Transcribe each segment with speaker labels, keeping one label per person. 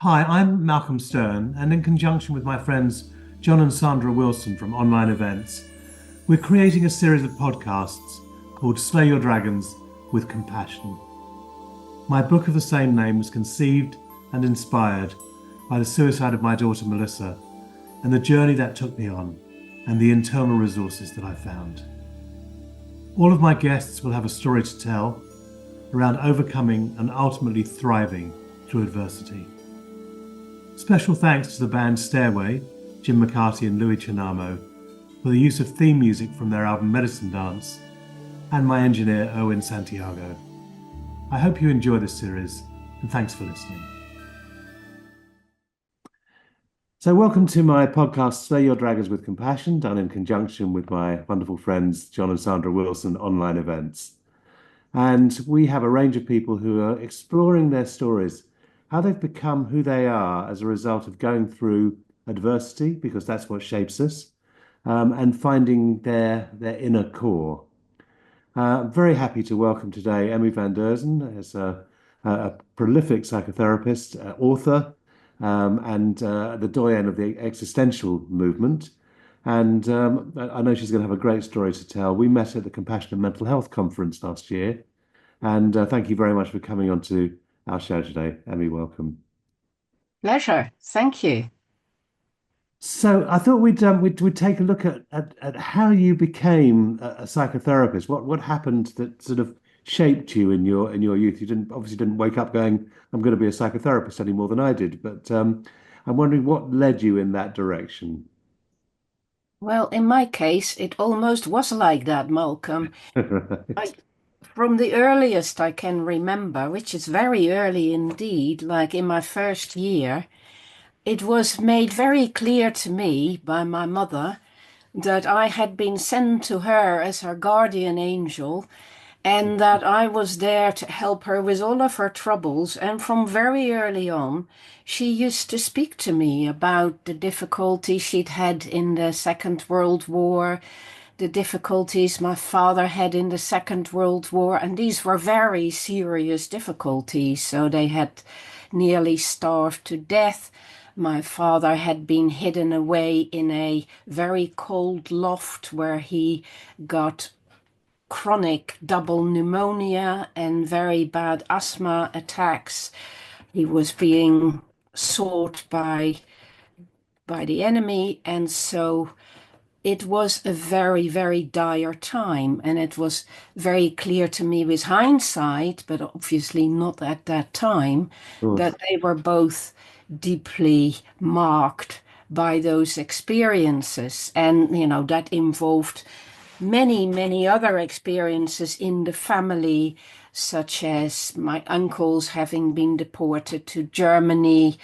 Speaker 1: Hi, I'm Malcolm Stern, and in conjunction with my friends John and Sandra Wilson from Online Events, we're creating a series of podcasts called Slay Your Dragons with Compassion. My book of the same name was conceived and inspired by the suicide of my daughter Melissa and the journey that took me on and the internal resources that I found. All of my guests will have a story to tell around overcoming and ultimately thriving through adversity. Special thanks to the band Stairway, Jim McCarty and Louis Chinamo, for the use of theme music from their album Medicine Dance, and my engineer Owen Santiago. I hope you enjoy this series, and thanks for listening. So welcome to my podcast, Slay Your Dragons with Compassion, done in conjunction with my wonderful friends, John and Sandra Wilson, Online Events. And we have a range of people who are exploring their stories, how they've become who they are as a result of going through adversity, because that's what shapes us, and finding their inner core. I'm very happy to welcome today Emmy van Deurzen as a prolific psychotherapist, author, and the doyen of the existential movement. And I know she's going to have a great story to tell. We met at the Compassionate Mental Health Conference last year. And thank you very much for coming on to our show today. Emmy, welcome.
Speaker 2: Pleasure. Thank you.
Speaker 1: So I thought we'd take a look at how you became a psychotherapist. What happened that sort of shaped you in your youth? You didn't wake up going, I'm going to be a psychotherapist any more than I did. But I'm wondering what led you in that direction.
Speaker 2: Well, in my case, it almost was like that, Malcolm. I,
Speaker 1: Right.
Speaker 2: from the earliest I can remember, which is very early indeed, like in my first year, it was made very clear to me by my mother that I had been sent to her as her guardian angel and that I was there to help her with all of her troubles. And from very early on, she used to speak to me about the difficulties she'd had in the Second World War, the difficulties my father had in the Second World War, and these were very serious difficulties. So they had nearly starved to death. My father had been hidden away in a very cold loft where he got chronic double pneumonia and very bad asthma attacks. He was being sought by the enemy, and so it was a very, very dire time. And it was very clear to me with hindsight, but obviously not at that time,
Speaker 1: Of course.
Speaker 2: that they were both deeply marked by those experiences. And, that involved many, many other experiences in the family, such as my uncles having been deported to Germany,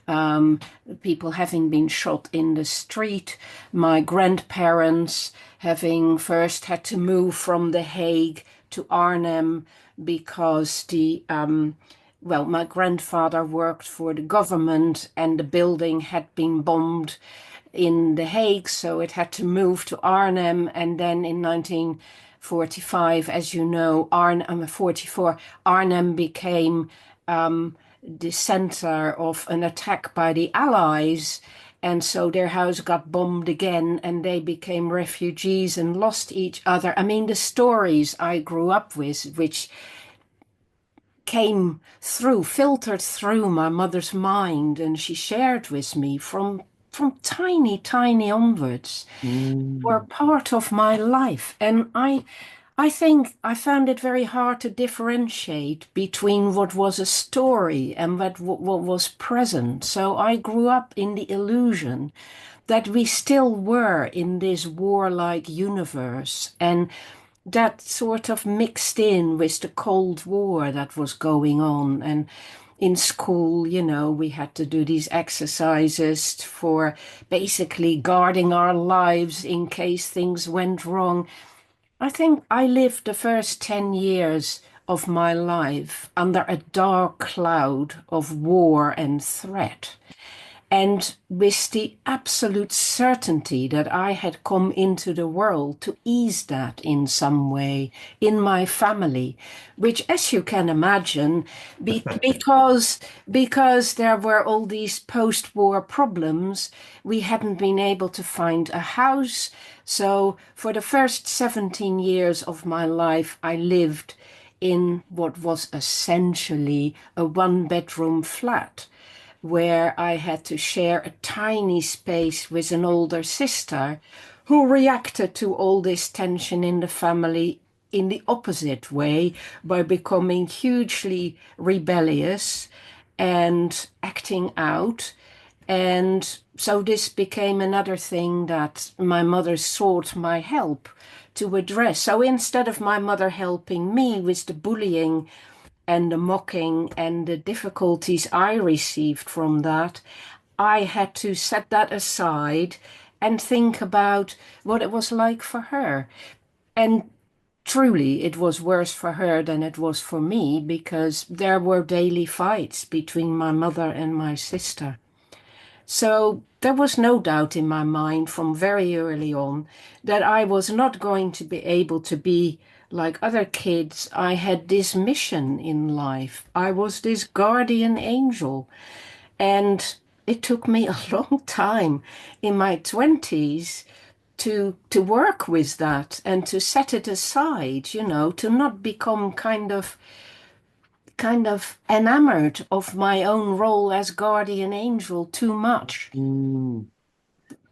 Speaker 2: um, people having been shot in the street, my grandparents having first had to move from The Hague to Arnhem because my grandfather worked for the government and the building had been bombed in The Hague, so it had to move to Arnhem. And then in 1945, as you know, 44, Arnhem became the center of an attack by the Allies. And so their house got bombed again and they became refugees and lost each other. I mean, the stories I grew up with, which came through, filtered through my mother's mind, and she shared with me from tiny, tiny onwards, were
Speaker 1: Mm.
Speaker 2: part of my life. And I think I found it very hard to differentiate between what was a story and what was present. So I grew up in the illusion that we still were in this warlike universe, and that sort of mixed in with the Cold War that was going on. And in school, we had to do these exercises for basically guarding our lives in case things went wrong. I think I lived the first 10 years of my life under a dark cloud of war and threat. and with the absolute certainty that I had come into the world to ease that in some way in my family, which, as you can imagine, because there were all these post-war problems, we hadn't been able to find a house. So for the first 17 years of my life, I lived in what was essentially a one-bedroom flat, where I had to share a tiny space with an older sister who reacted to all this tension in the family in the opposite way by becoming hugely rebellious and acting out. And so this became another thing that my mother sought my help to address. So instead of my mother helping me with the bullying and the mocking and the difficulties I received from that, I had to set that aside and think about what it was like for her. And truly, it was worse for her than it was for me because there were daily fights between my mother and my sister. So there was no doubt in my mind from very early on that I was not going to be able to be like other kids. I had this mission in life. I was this guardian angel. And it took me a long time in my 20s to work with that and to set it aside, to not become kind of enamored of my own role as guardian angel too much.
Speaker 1: Mm.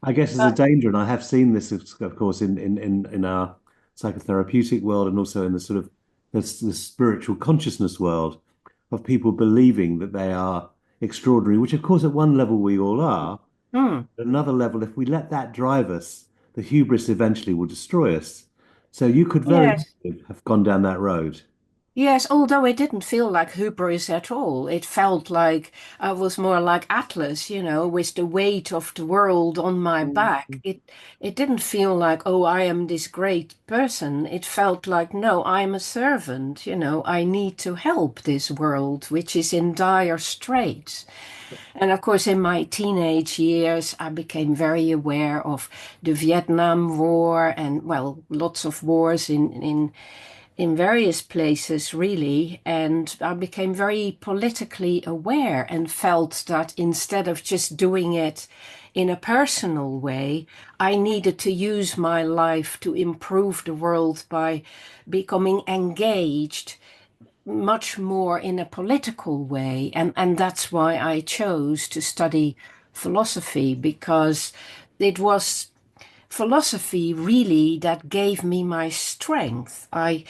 Speaker 1: I guess there's a
Speaker 2: But
Speaker 1: danger, and I have seen this, of course, in our psychotherapeutic world, and also in the sort of the spiritual consciousness world, of people believing that they are extraordinary, which, of course, at one level we all are.
Speaker 2: hmm,
Speaker 1: At another level, if we let that drive us, the hubris eventually will destroy us. So you could very
Speaker 2: yes.
Speaker 1: easily have gone down that road.
Speaker 2: Yes, although it didn't feel like hubris at all. It felt like I was more like Atlas, with the weight of the world on my back.
Speaker 1: Mm.
Speaker 2: It didn't feel like, oh, I am this great person. It felt like, no, I'm a servant, I need to help this world, which is in dire straits. And of course, in my teenage years, I became very aware of the Vietnam War and, well, lots of wars in various places, really. And I became very politically aware and felt that instead of just doing it in a personal way, I needed to use my life to improve the world by becoming engaged much more in a political way. And that's why I chose to study philosophy, because it was philosophy really that gave me my strength. I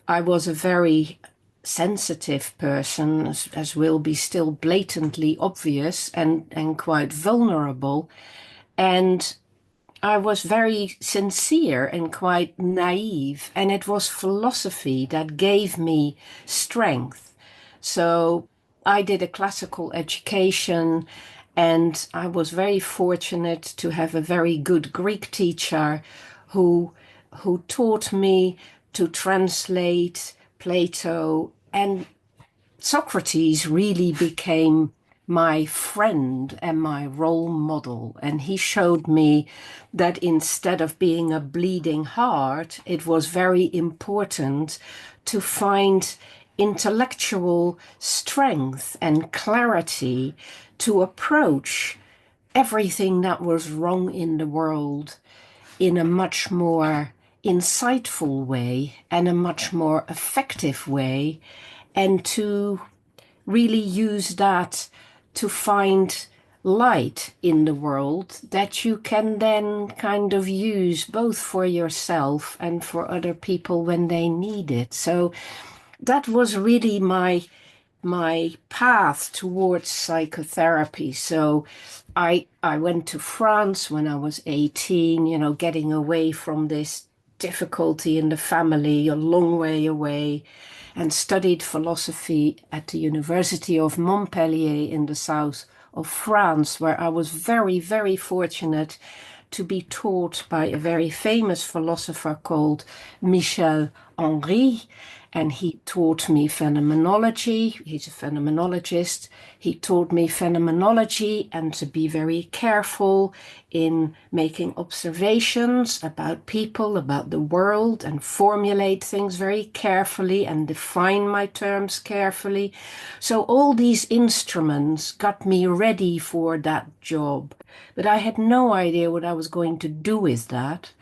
Speaker 2: was a very sensitive person, as will be still blatantly obvious, and quite vulnerable. And I was very sincere and quite naive, and it was philosophy that gave me strength. So I did a classical education, and I was very fortunate to have a very good Greek teacher who who taught me to translate Plato, and Socrates really became my friend and my role model. And he showed me that instead of being a bleeding heart, it was very important to find intellectual strength and clarity to approach everything that was wrong in the world in a much more insightful way and a much more effective way, and to really use that to find light in the world that you can then kind of use both for yourself and for other people when they need it. So that was really my path towards psychotherapy. So I went to France when I was 18, getting away from this difficulty in the family, a long way away, and studied philosophy at the University of Montpellier in the south of France, where I was very, very fortunate to be taught by a very famous philosopher called Michel Henry. and he taught me phenomenology. He's a phenomenologist. He taught me phenomenology and to be very careful in making observations about people, about the world, and formulate things very carefully and define my terms carefully. So all these instruments got me ready for that job. But I had no idea what I was going to do with that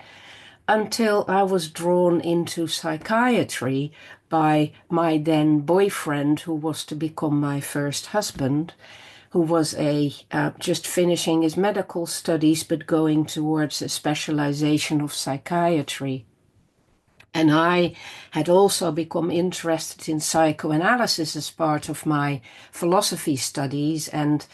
Speaker 2: until I was drawn into psychiatry by my then boyfriend, who was to become my first husband, who was just finishing his medical studies but going towards a specialization of psychiatry. And I had also become interested in psychoanalysis as part of my philosophy studies and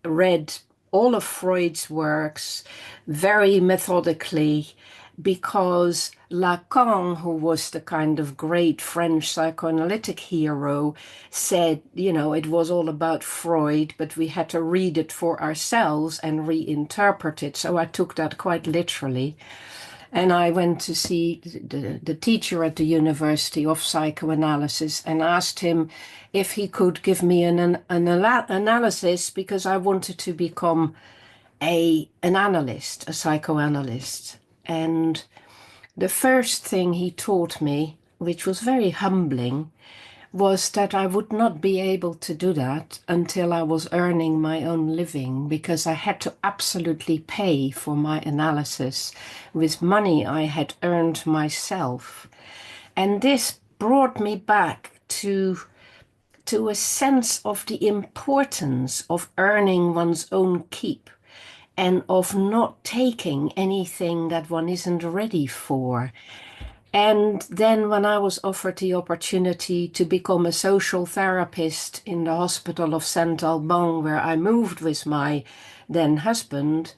Speaker 2: read all of Freud's works very methodically because Lacan, who was the kind of great French psychoanalytic hero, said, it was all about Freud, but we had to read it for ourselves and reinterpret it. So I took that quite literally. And I went to see the teacher at the University of Psychoanalysis and asked him if he could give me an analysis because I wanted to become an analyst, a psychoanalyst. And the first thing he taught me, which was very humbling, was that I would not be able to do that until I was earning my own living because I had to absolutely pay for my analysis with money I had earned myself. And this brought me back to a sense of the importance of earning one's own keep and of not taking anything that one isn't ready for. And then when I was offered the opportunity to become a social therapist in the hospital of Saint Alban, where I moved with my then husband,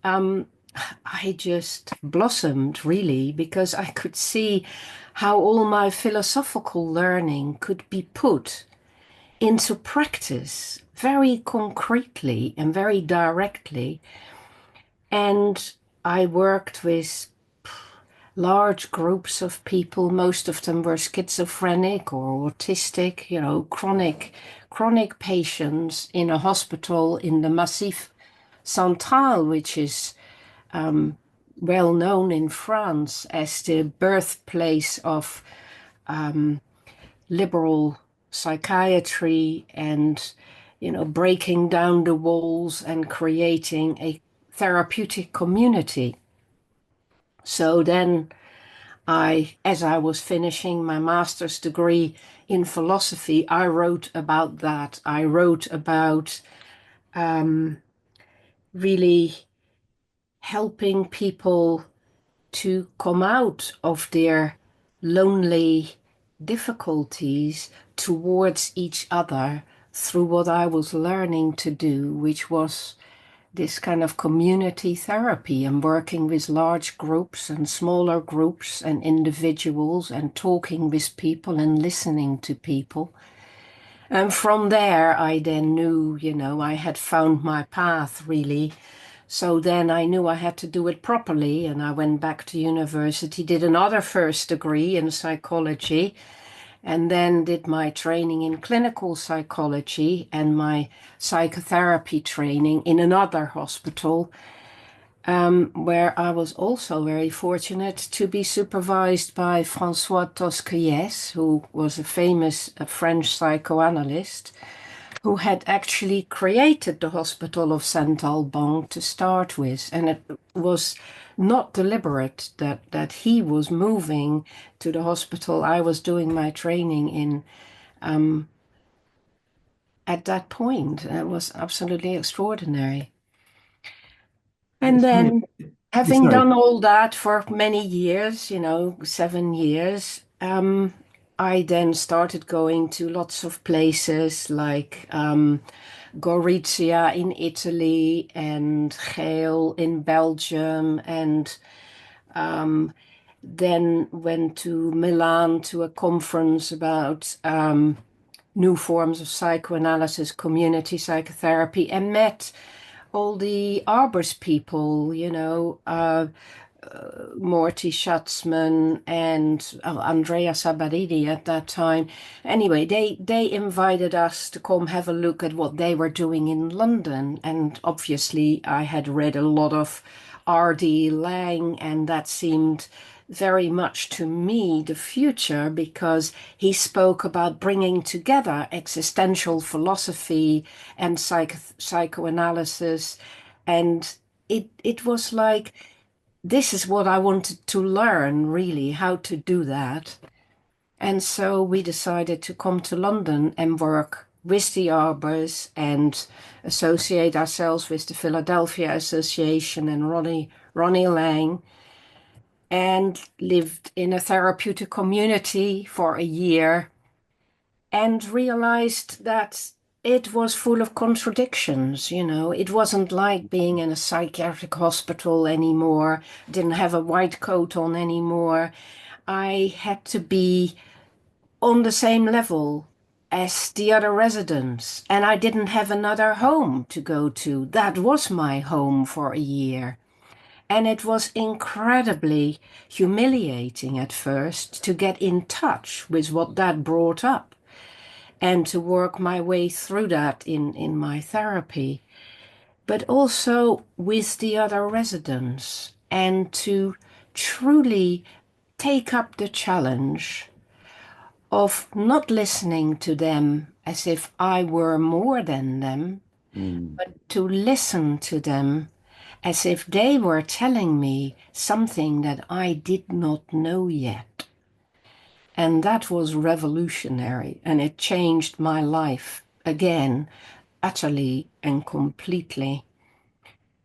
Speaker 2: I just blossomed really because I could see how all my philosophical learning could be put into practice very concretely and very directly. And I worked with large groups of people. Most of them were schizophrenic or autistic, chronic patients in a hospital in the Massif Central, which is well known in France as the birthplace of liberal psychiatry and, breaking down the walls and creating a therapeutic community. So then as I was finishing my master's degree in philosophy, I wrote about that. I wrote about really helping people to come out of their lonely difficulties towards each other through what I was learning to do, which was this kind of community therapy and working with large groups and smaller groups and individuals and talking with people and listening to people. And from there, I then knew, I had found my path really. So then I knew I had to do it properly. And I went back to university, did another first degree in psychology, and then did my training in clinical psychology and my psychotherapy training in another hospital, where I was also very fortunate to be supervised by François Tosquelles, who was a famous French psychoanalyst who had actually created the Hospital of Saint Alban to start with. And it was not deliberate that he was moving to the hospital I was doing my training in at that point. It was absolutely extraordinary. And
Speaker 1: It's funny.
Speaker 2: then, having
Speaker 1: Sorry.
Speaker 2: done all that for many years, 7 years, I then started going to lots of places like Gorizia in Italy and Geel in Belgium, and then went to Milan to a conference about new forms of psychoanalysis, community psychotherapy, and met all the Arbors people, Morty Schatzman and Andrea Sabaridi at that time. Anyway, they invited us to come have a look at what they were doing in London. And obviously, I had read a lot of R.D. Laing, and that seemed very much to me the future because he spoke about bringing together existential philosophy and psychoanalysis. And it was like this is what I wanted to learn, really, how to do that. And so we decided to come to London and work with the Arbors and associate ourselves with the Philadelphia Association and Ronnie Lang, and lived in a therapeutic community for a year and realized that it was full of contradictions. It wasn't like being in a psychiatric hospital anymore, didn't have a white coat on anymore. I had to be on the same level as the other residents, and I didn't have another home to go to. That was my home for a year. And it was incredibly humiliating at first to get in touch with what that brought up and to work my way through that in my therapy, but also with the other residents and to truly take up the challenge of not listening to them as if I were more than them,
Speaker 1: Mm.
Speaker 2: but to listen to them as if they were telling me something that I did not know yet. And that was revolutionary, and it changed my life again, utterly and completely.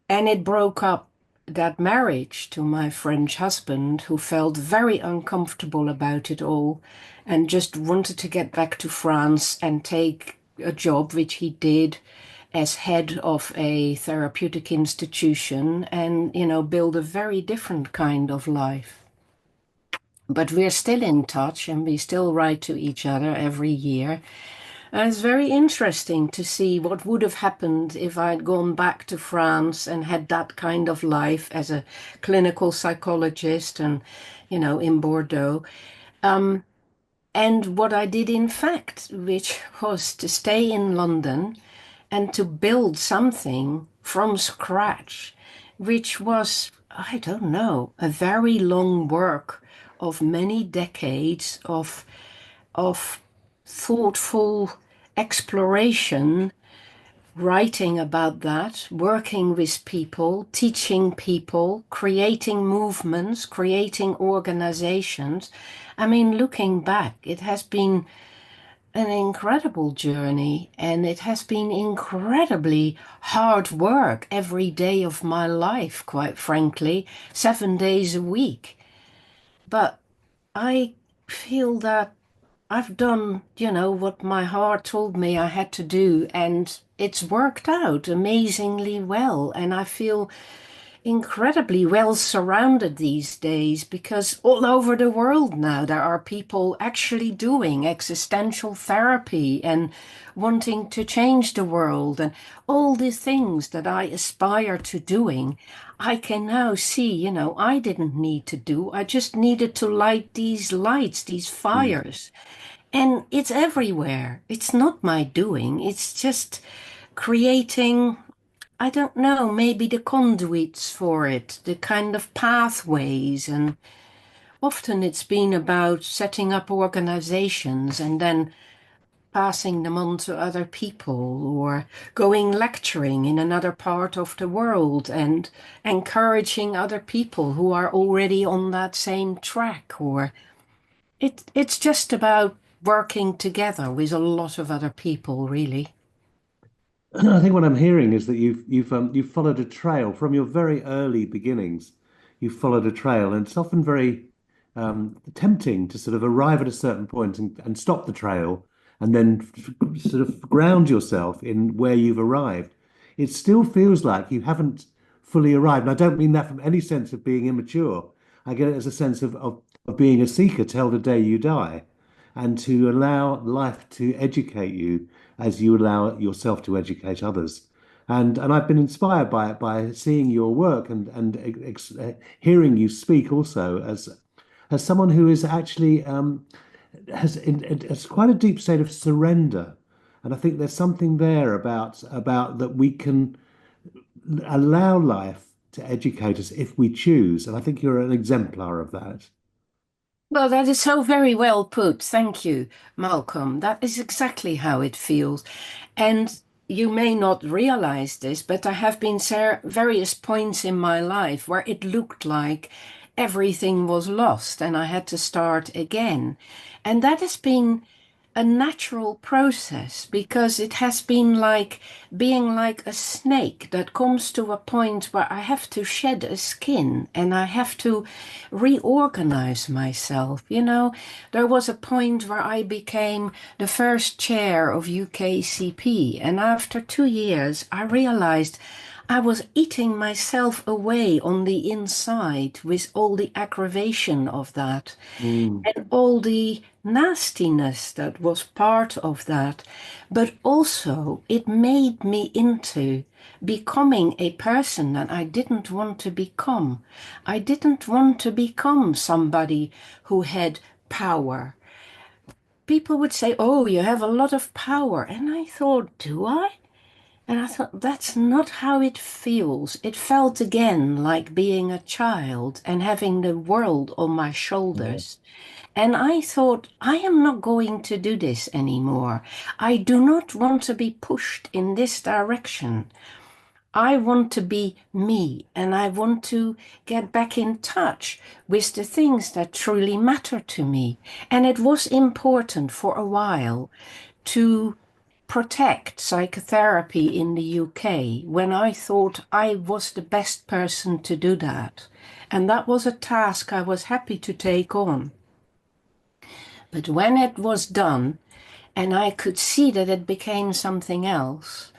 Speaker 2: And it broke up that marriage to my French husband, who felt very uncomfortable about it all and just wanted to get back to France and take a job, which he did as head of a therapeutic institution and, build a very different kind of life. But we're still in touch and we still write to each other every year. And it's very interesting to see what would have happened if I'd gone back to France and had that kind of life as a clinical psychologist and, in Bordeaux. And what I did, in fact, which was to stay in London and to build something from scratch, which was, I don't know, a very long work of many decades of thoughtful exploration, writing about that, working with people, teaching people, creating movements, creating organizations. I mean, looking back, it has been an incredible journey and it has been incredibly hard work every day of my life, quite frankly, 7 days a week. But I feel that I've done, what my heart told me I had to do, and it's worked out amazingly well. And I feel incredibly well surrounded these days because all over the world now there are people actually doing existential therapy and wanting to change the world, and all the things that I aspire to doing. I can now see, I didn't need to do. I just needed to light these lights, these
Speaker 1: Mm.
Speaker 2: fires. And it's everywhere. It's not my doing. It's just creating, I don't know, maybe the conduits for it, the kind of pathways. And often it's been about setting up organizations and then passing them on to other people or going lecturing in another part of the world and encouraging other people who are already on that same track. Or it's just about working together with a lot of other people, really.
Speaker 1: I think what I'm hearing is that you've followed a trail from your very early beginnings. You've followed a trail, and it's often very tempting to sort of arrive at a certain point and stop the trail, and then sort of ground yourself in where you've arrived. It still feels like you haven't fully arrived, and I don't mean that from any sense of being immature. I get it as a sense of being a seeker till the day you die, and to allow life to educate you as you allow yourself to educate others. And I've been inspired by it by seeing your work and hearing you speak also as someone who is actually has quite a deep state of surrender. And I think there's something there about that we can allow life to educate us if we choose. And I think you're an exemplar of that.
Speaker 2: Well, that is so very well put. Thank you, Malcolm. That is exactly how it feels. And you may not realize this, but there have been various points in my life where it looked like everything was lost and I had to start again. And that has been a natural process because it has been like being like a snake that comes to a point where I have to shed a skin and I have to reorganize myself. There was a point where I became the first chair of UKCP, and after 2 years, I realized I was eating myself away on the inside with all the aggravation of that
Speaker 1: Mm,
Speaker 2: and all the nastiness that was part of that. But also, it made me into becoming a person that I didn't want to become. I didn't want to become somebody who had power. People would say, "Oh, you have a lot of power." And I thought, "Do I?" And I thought, that's not how it feels. It felt again like being a child and having the world on my
Speaker 1: yeah.
Speaker 2: shoulders. And I thought, I am not going to do this anymore. I do not want to be pushed in this direction. I want to be me and I want to get back in touch with the things that truly matter to me. And it was important for a while to protect psychotherapy in the UK when I thought I was the best person to do that. And that was a task I was happy to take on. But when it was done and I could see that it became something else,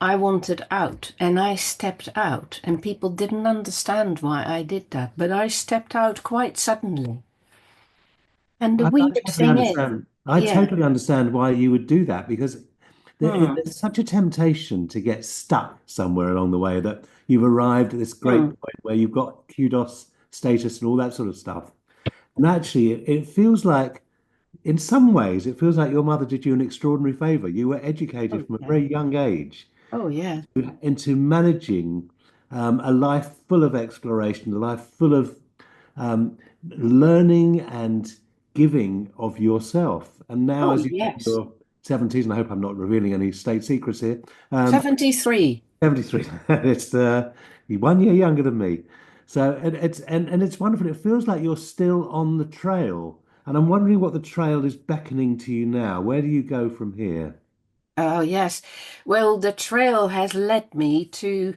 Speaker 2: I wanted out and I stepped out. And people didn't understand why I did that, but I stepped out quite suddenly. And the
Speaker 1: I
Speaker 2: weird
Speaker 1: totally
Speaker 2: thing is,
Speaker 1: understand. I
Speaker 2: yeah,
Speaker 1: totally understand why you would do that because
Speaker 2: mm,
Speaker 1: there's such a temptation to get stuck somewhere along the way that you've arrived at this great
Speaker 2: mm,
Speaker 1: point where you've got kudos status and all that sort of stuff. And actually, it feels like, in some ways, it feels like your mother did you an extraordinary favor. You were educated
Speaker 2: oh,
Speaker 1: from a
Speaker 2: yeah,
Speaker 1: very young age
Speaker 2: oh, yeah,
Speaker 1: into managing a life full of exploration, a life full of um, learning and giving of yourself. And now,
Speaker 2: oh,
Speaker 1: as you say,
Speaker 2: yes.
Speaker 1: you're 70s, and I hope I'm not revealing any state secrets here. Um,
Speaker 2: 73.
Speaker 1: 73. It's you're 1 year younger than me. So and it's wonderful. It feels like you're still on the trail. And I'm wondering what the trail is beckoning to you now. Where do you go from here?
Speaker 2: Oh, yes. Well, the trail has led me to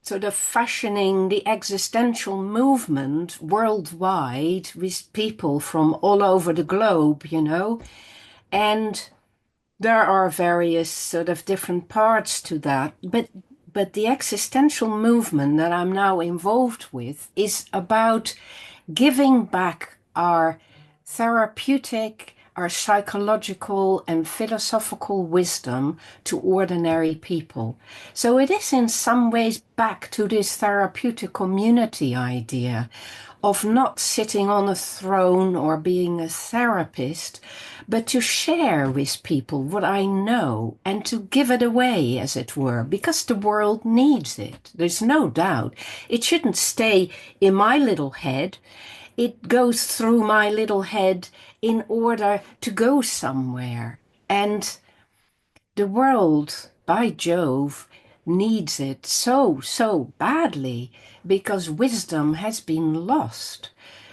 Speaker 2: sort of fashioning the existential movement worldwide with people from all over the globe. And there are various sort of different parts to that. But the existential movement that I'm now involved with is about giving back our therapeutic, our psychological and philosophical wisdom to ordinary people. So it is in some ways back to this therapeutic community idea of not sitting on a throne or being a therapist, but to share with people what I know and to give it away, as it were, because the world needs it. There's no doubt. It shouldn't stay in my little head. It goes through my little head in order to go somewhere. And the world, by Jove, needs it so, so badly because wisdom has been lost.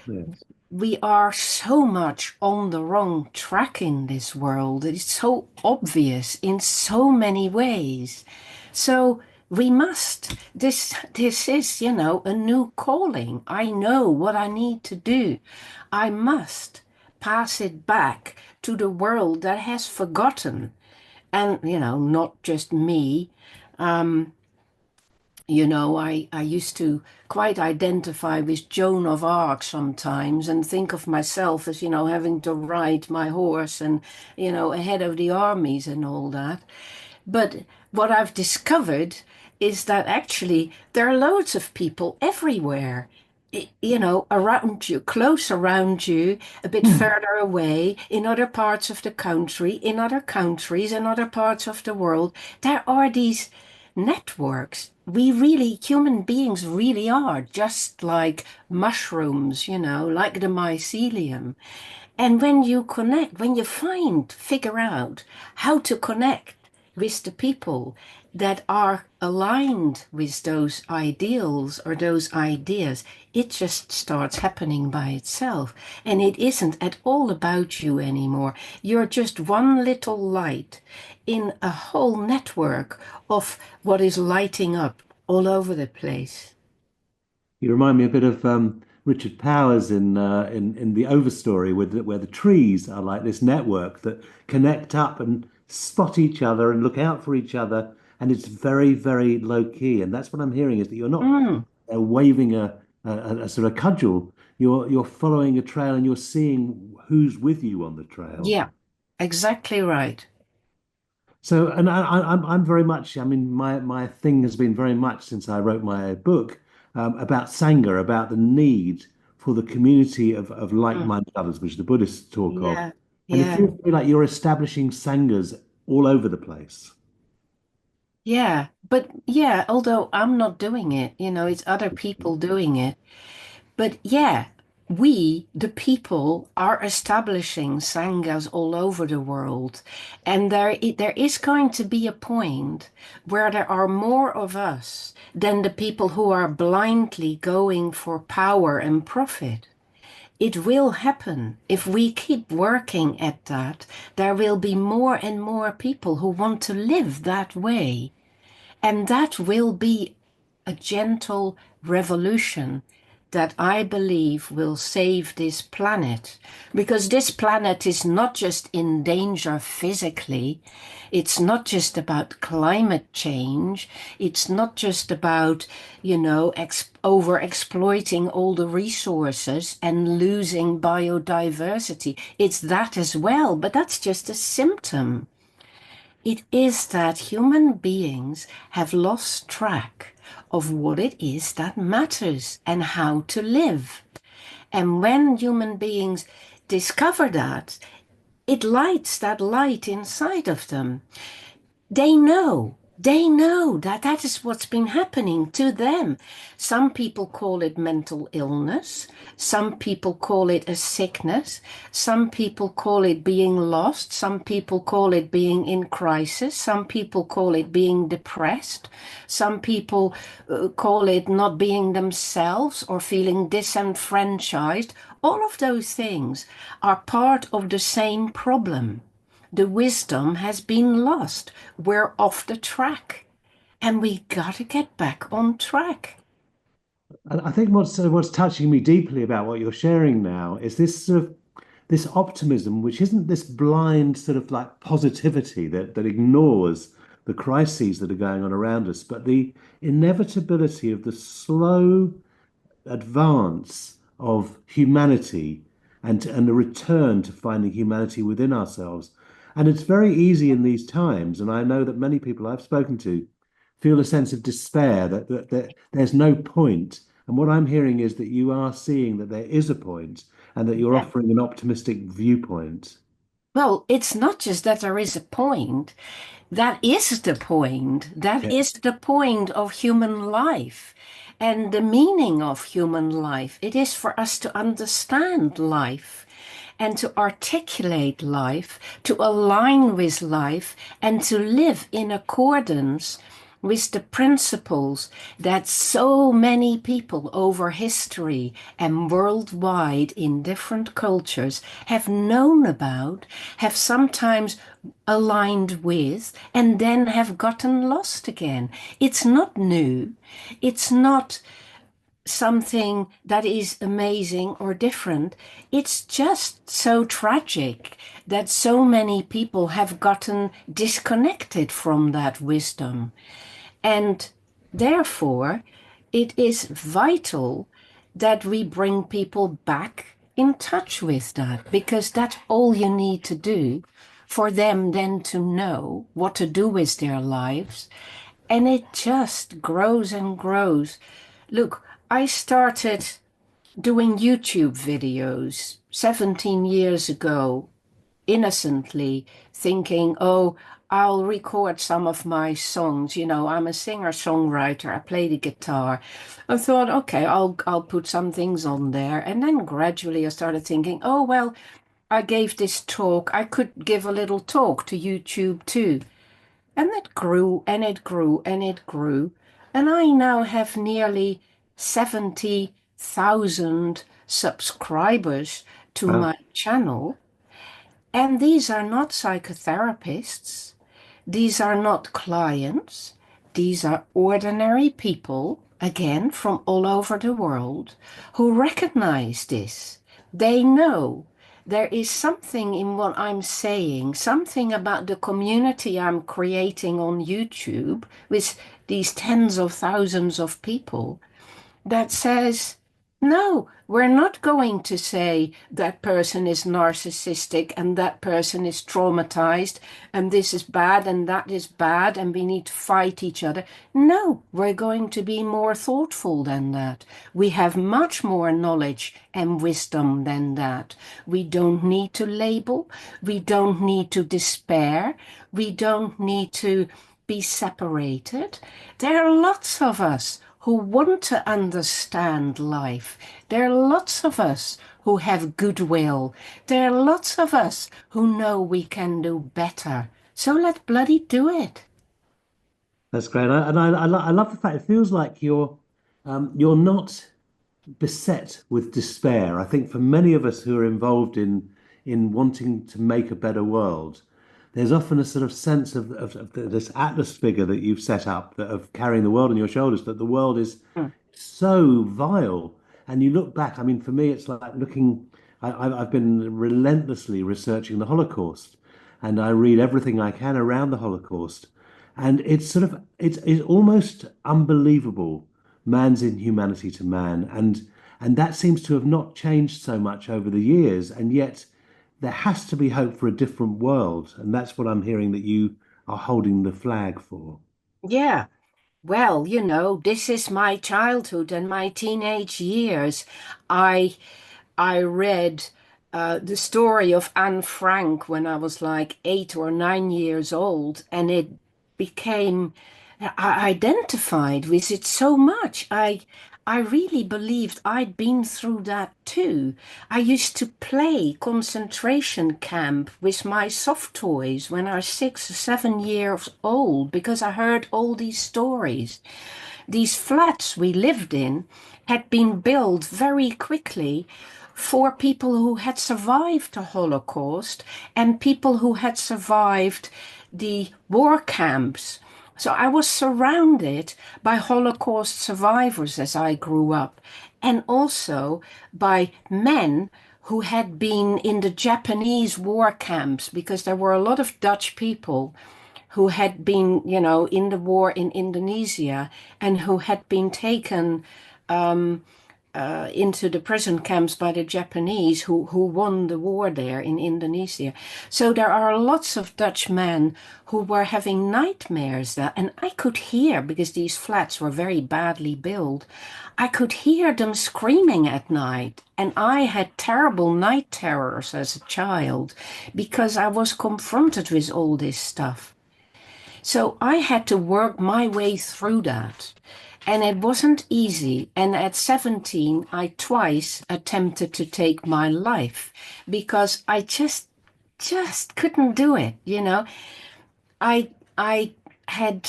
Speaker 1: Yes.
Speaker 2: We are so much on the wrong track in this world. It's so obvious in so many ways. So we must, this is, a new calling. I know what I need to do. I must pass it back to the world that has forgotten. And, not just me. Um, I used to quite identify with Joan of Arc sometimes and think of myself as, having to ride my horse and, ahead of the armies and all that. But what I've discovered is that actually there are loads of people everywhere, around you, close around you, a bit further away, in other parts of the country, in other countries, in other parts of the world. There are these networks. We really, human beings really are just like mushrooms, like the mycelium. And when you connect, when you figure out how to connect with the people that are aligned with those ideals or those ideas, it just starts happening by itself. And it isn't at all about you anymore. You're just one little light in a whole network of what is lighting up all over the place.
Speaker 1: You remind me a bit of Richard Powers in the Overstory, where the trees are like this network that connect up and spot each other and look out for each other, and it's very, very low key. And that's what I'm hearing is that you're not
Speaker 2: Mm,
Speaker 1: waving a sort of cudgel. You're following a trail and you're seeing who's with you on the trail.
Speaker 2: yeah, exactly right.
Speaker 1: So, and I'm very much, I mean, my thing has been very much since I wrote my book about Sangha, about the need for the community of
Speaker 2: Mm,
Speaker 1: like-minded others, which the Buddhists talk of.
Speaker 2: yeah,
Speaker 1: And it
Speaker 2: yeah.
Speaker 1: feels to me like you're establishing Sanghas all over the place.
Speaker 2: Yeah, but yeah, although I'm not doing it, it's other people doing it. But yeah, we, the people, are establishing sanghas all over the world. And there is going to be a point where there are more of us than the people who are blindly going for power and profit. It will happen. If we keep working at that, there will be more and more people who want to live that way. And that will be a gentle revolution that I believe will save this planet. Because this planet is not just in danger physically, it's not just about climate change, it's not just about, over exploiting all the resources and losing biodiversity. It's that as well, but that's just a symptom. It is that human beings have lost track of what it is that matters and how to live. And when human beings discover that, it lights that light inside of them. They know that that is what's been happening to them. Some people call it mental illness. Some people call it a sickness. Some people call it being lost. Some people call it being in crisis. Some people call it being depressed. Some people call it not being themselves or feeling disenfranchised. All of those things are part of the same problem. The wisdom has been lost. We're off the track. And we gotta get back on track.
Speaker 1: And I think what's touching me deeply about what you're sharing now is this sort of this optimism, which isn't this blind sort of like positivity that ignores the crises that are going on around us, but the inevitability of the slow advance of humanity and the return to finding humanity within ourselves. And it's very easy in these times, and I know that many people I've spoken to feel a sense of despair that there's no point. And what I'm hearing is that you are seeing that there is a point and that you're
Speaker 2: Yeah.
Speaker 1: offering an optimistic viewpoint.
Speaker 2: Well, it's not just that there is a point. That is the point. That
Speaker 1: Yeah.
Speaker 2: is the point of human life and the meaning of human life. It is for us to understand life and to articulate life, to align with life, and to live in accordance with the principles that so many people over history and worldwide in different cultures have known about, have sometimes aligned with, and then have gotten lost again. It's not new. It's not something that is amazing or different. It's just so tragic that so many people have gotten disconnected from that wisdom. And therefore, it is vital that we bring people back in touch with that because that's all you need to do for them then to know what to do with their lives. And it just grows and grows. Look, I started doing YouTube videos 17 years ago, innocently, thinking, oh, I'll record some of my songs. You know, I'm a singer-songwriter. I play the guitar. I thought, okay, I'll put some things on there. And then gradually I started thinking, oh, well, I gave this talk. I could give a little talk to YouTube too. And it grew and it grew and it grew. And I now have nearly 70,000 subscribers to
Speaker 1: Well,
Speaker 2: my channel. And these are not psychotherapists. These are not clients. These are ordinary people, again, from all over the world, who recognize this. They know there is something in what I'm saying, something about the community I'm creating on YouTube with these tens of thousands of people that says, no, we're not going to say that person is narcissistic and that person is traumatized and this is bad and that is bad and we need to fight each other. No, we're going to be more thoughtful than that. We have much more knowledge and wisdom than that. We don't need to label. We don't need to despair. We don't need to be separated. There are lots of us who want to understand life. There are lots of us who have goodwill. There are lots of us who know we can do better. So let's bloody do it.
Speaker 1: that's great. I love the fact it feels like you're not beset with despair. I think for many of us who are involved in wanting to make a better world, there's often a sort of sense of this atlas figure that you've set up that of carrying the world on your shoulders, that the world is
Speaker 2: Mm.
Speaker 1: so vile. And you look back, I mean, for me, it's like looking, I've been relentlessly researching the Holocaust and I read everything I can around the Holocaust. And it's sort of, it's almost unbelievable, man's inhumanity to man. And that seems to have not changed so much over the years. And yet there has to be hope for a different world. And that's what I'm hearing that you are holding the flag for.
Speaker 2: Yeah. Well, this is my childhood and my teenage years. I I read the story of Anne Frank when I was like 8 or 9 years old, and it became, I identified with it so much. I really believed I'd been through that too. I used to play concentration camp with my soft toys when I was 6 or 7 years old because I heard all these stories. These flats we lived in had been built very quickly for people who had survived the Holocaust and people who had survived the war camps. So I was surrounded by Holocaust survivors as I grew up, and also by men who had been in the Japanese war camps, because there were a lot of Dutch people who had been, in the war in Indonesia and who had been taken into the prison camps by the Japanese who won the war there in Indonesia. So there are lots of Dutch men who were having nightmares there. And I could hear, because these flats were very badly built, I could hear them screaming at night. And I had terrible night terrors as a child because I was confronted with all this stuff. So I had to work my way through that. And it wasn't easy. And at 17, I twice attempted to take my life because I just couldn't do it. I had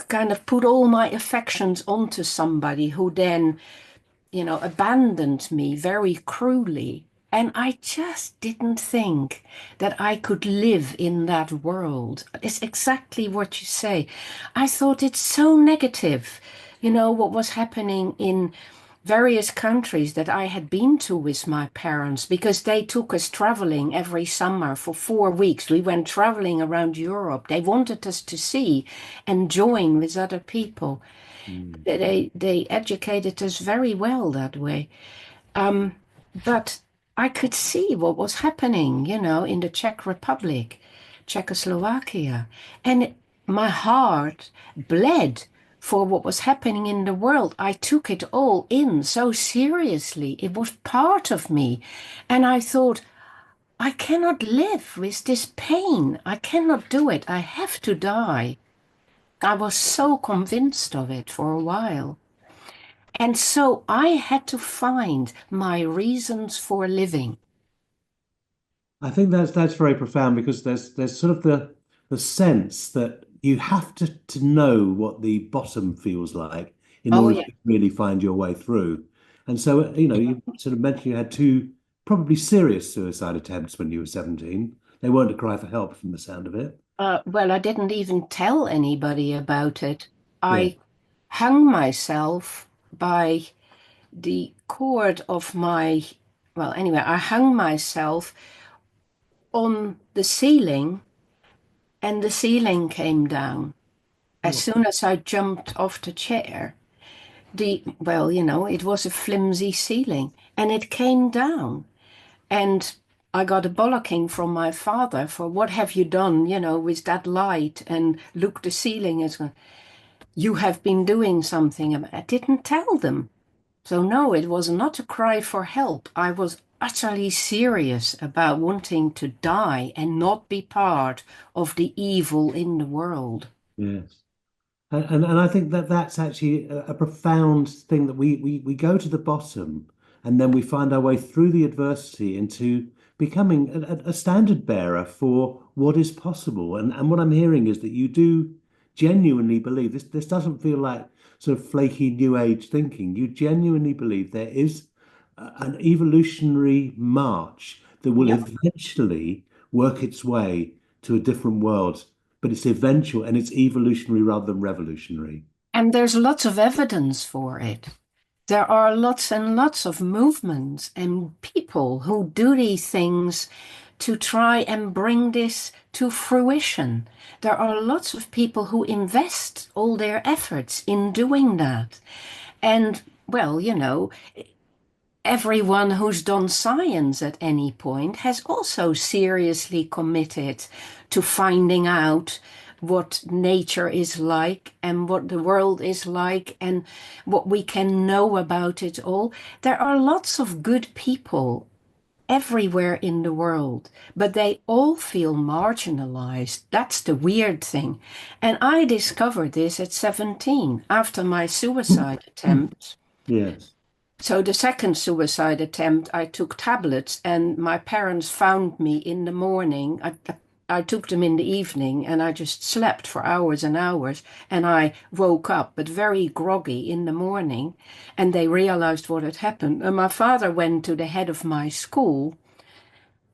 Speaker 2: kind of put all my affections onto somebody who then, abandoned me very cruelly. And I just didn't think that I could live in that world. It's exactly what you say. I thought it's so negative, what was happening in various countries that I had been to with my parents because they took us traveling every summer for 4 weeks. We went traveling around Europe. They wanted us to see and join with other people.
Speaker 1: Mm.
Speaker 2: They educated us very well that way. But I could see what was happening, in the Czech Republic, Czechoslovakia. And my heart bled for what was happening in the world. I took it all in so seriously. It was part of me. And I thought, I cannot live with this pain. I cannot do it. I have to die. I was so convinced of it for a while. And so I had to find my reasons for living.
Speaker 1: I think that's very profound because there's sort of the sense that you have to know what the bottom feels like in
Speaker 2: Oh,
Speaker 1: order
Speaker 2: yeah.
Speaker 1: to really find your way through. And so, you sort of mentioned you had two probably serious suicide attempts when you were 17. They weren't a cry for help from the sound of it.
Speaker 2: Well, I didn't even tell anybody about it.
Speaker 1: Yeah.
Speaker 2: I hung myself by the cord of my, well, anyway, I hung myself on the ceiling and the ceiling came down. As
Speaker 1: Oh,
Speaker 2: soon as I jumped off the chair, it was a flimsy ceiling and it came down. And I got a bollocking from my father for what have you done, with that light? And look, the ceiling is going, you have been doing something. I didn't tell them. So no, it was not a cry for help. I was utterly serious about wanting to die and not be part of the evil in the world.
Speaker 1: yes. And I think that that's actually a profound thing that we go to the bottom and then we find our way through the adversity into becoming a standard bearer for what is possible. And what I'm hearing is that you do genuinely believe this doesn't feel like sort of flaky new age thinking. You genuinely believe there is an evolutionary march that will
Speaker 2: Yep.
Speaker 1: eventually work its way to a different world, but it's eventual and it's evolutionary rather than revolutionary.
Speaker 2: And there's lots of evidence for it. There are lots and lots of movements and people who do these things to try and bring this to fruition. There are lots of people who invest all their efforts in doing that. And, well, everyone who's done science at any point has also seriously committed to finding out what nature is like and what the world is like and what we can know about it all. There are lots of good people everywhere in the world, but they all feel marginalized. That's the weird thing. And I discovered this at 17 after my suicide attempt.
Speaker 1: Yes.
Speaker 2: So the second suicide attempt, I took tablets, and my parents found me in the morning. I took them in the evening, and I just slept for hours and hours. And I woke up, but very groggy in the morning, and they realized what had happened. And my father went to the head of my school,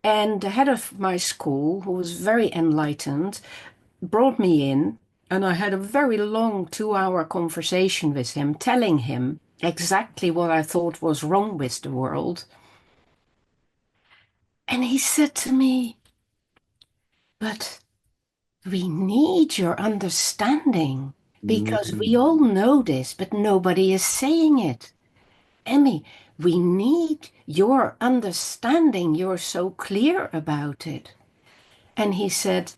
Speaker 2: and the head of my school, who was very enlightened, brought me in, and I had a very long 2 hour conversation with him, telling him exactly what I thought was wrong with the world. And he said to me, but we need your understanding because we
Speaker 1: Mm.
Speaker 2: all know this, but nobody is saying it. Emmy, we need your understanding. You're so clear about it. And he said,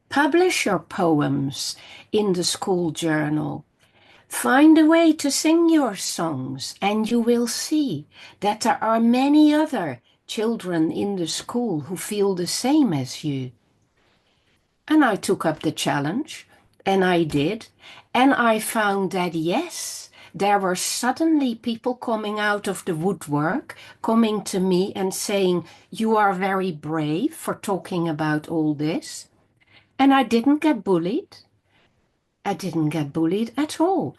Speaker 2: publish your poems in the school journal. Find a way to sing your songs, and you will see that there are many other children in the school who feel the same as you. And I took up the challenge, and I did. And I found that, yes, there were suddenly people coming out of the woodwork, coming to me and saying, you are very brave for talking about all this. And I didn't get bullied. I didn't get bullied at all.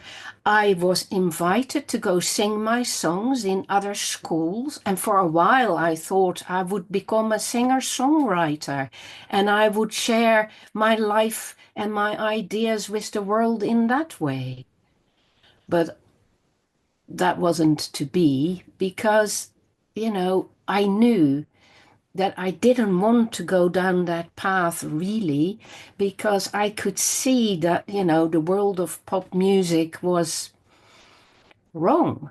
Speaker 2: I was invited to go sing my songs in other schools, and for a while I thought I would become a singer-songwriter and I would share my life and my ideas with the world in that way. But that wasn't to be because, I knew that I didn't want to go down that path really because I could see that, the world of pop music was wrong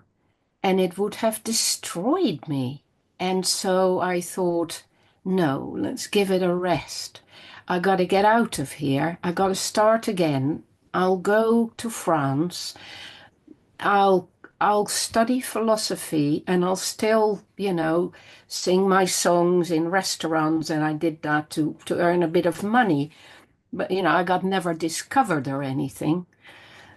Speaker 2: and it would have destroyed me. And so I thought, no, let's give it a rest. I got to get out of here. I got to start again. I'll go to France. I'll I'll study philosophy and I'll still, sing my songs in restaurants, and I did that to earn a bit of money. But I got never discovered or anything.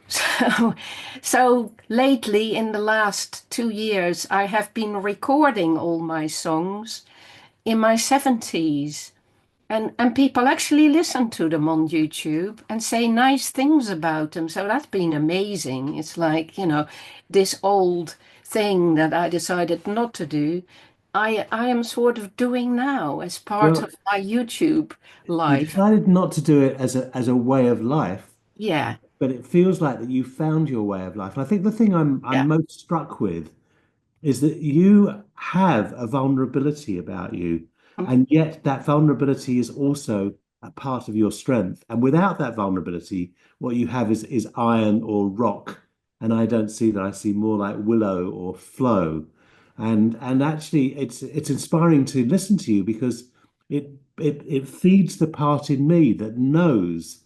Speaker 2: So so lately in the last 2 years I have been recording all my songs in my 70s, and people actually listen to them on YouTube and say nice things about them. So that's been amazing. It's like, this old thing that I decided not to do, I am sort of doing now as part
Speaker 1: Well,
Speaker 2: of my YouTube
Speaker 1: you
Speaker 2: life.
Speaker 1: decided not to do it as a way of life,
Speaker 2: Yeah,
Speaker 1: but it feels like that you found your way of life. And I think the thing I'm
Speaker 2: yeah.
Speaker 1: most struck with is that you have a vulnerability about you, and yet that vulnerability is also a part of your strength. And without that vulnerability, what you have is iron or rock. And I don't see that. I see more like willow or flow. And actually, it's inspiring to listen to you because it feeds the part in me that knows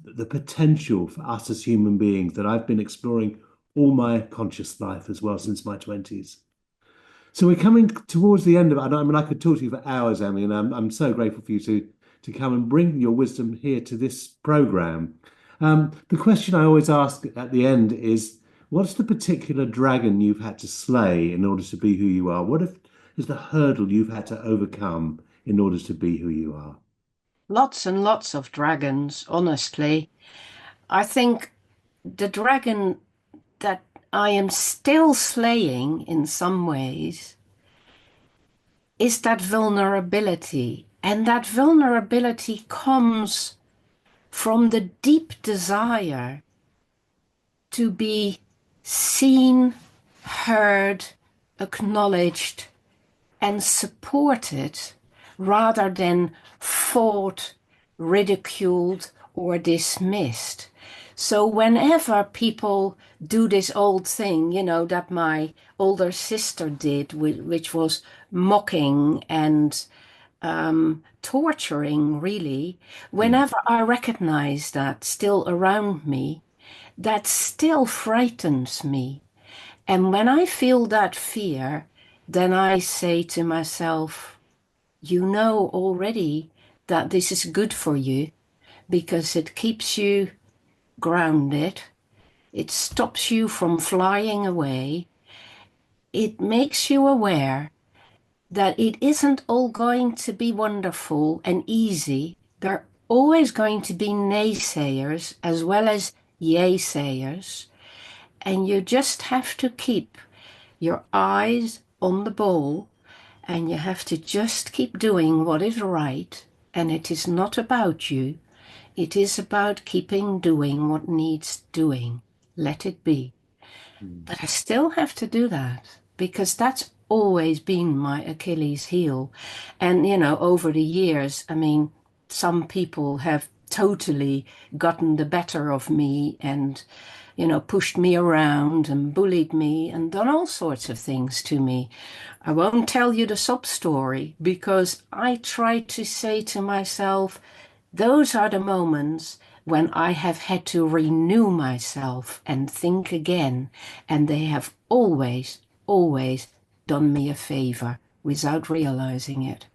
Speaker 1: the potential for us as human beings that I've been exploring all my conscious life as well since my 20s. So we're coming towards the end of it. I mean, I could talk to you for hours, Emmy, and I'm so grateful for you to come and bring your wisdom here to this program. The question I always ask at the end is, what's the particular dragon you've had to slay in order to be who you are? Is the hurdle you've had to overcome in order to be who you are?
Speaker 2: Lots and lots of dragons, honestly. I think the dragon that I am still slaying in some ways is that vulnerability. And that vulnerability comes from the deep desire to be seen, heard, acknowledged, and supported rather than fought, ridiculed, or dismissed. So whenever people do this old thing, that my older sister did, which was mocking and torturing, really,
Speaker 1: Mm,
Speaker 2: whenever I recognize that still around me, that still frightens me. And when I feel that fear, then I say to myself, you know already that this is good for you because it keeps you grounded. It stops you from flying away. It makes you aware that it isn't all going to be wonderful and easy. There are always going to be naysayers as well as yay-sayers. And you just have to keep your eyes on the ball, and you have to just keep doing what is right. And it is not about you. It is about keeping doing what needs doing. Let it be.
Speaker 1: mm,
Speaker 2: But I still have to do that because that's always been my Achilles heel. And, over the years, I mean, some people have totally gotten the better of me and, pushed me around and bullied me and done all sorts of things to me. I won't tell you the sob story because I try to say to myself, those are the moments when I have had to renew myself and think again, and they have always, always done me a favor without realizing it.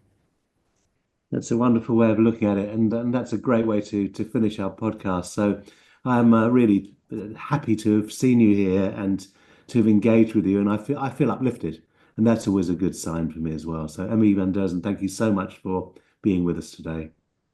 Speaker 1: That's a wonderful way of looking at it, and that's a great way to finish our podcast. So I'm really happy to have seen you here and to have engaged with you, and I feel uplifted, and that's always a good sign for me as well. So Emmy van Deurzen, thank you so much for being with us today.